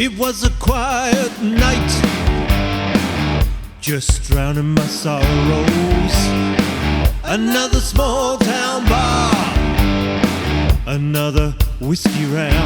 It was a quiet night, just drowning my sorrows. Another small town bar, another whiskey round.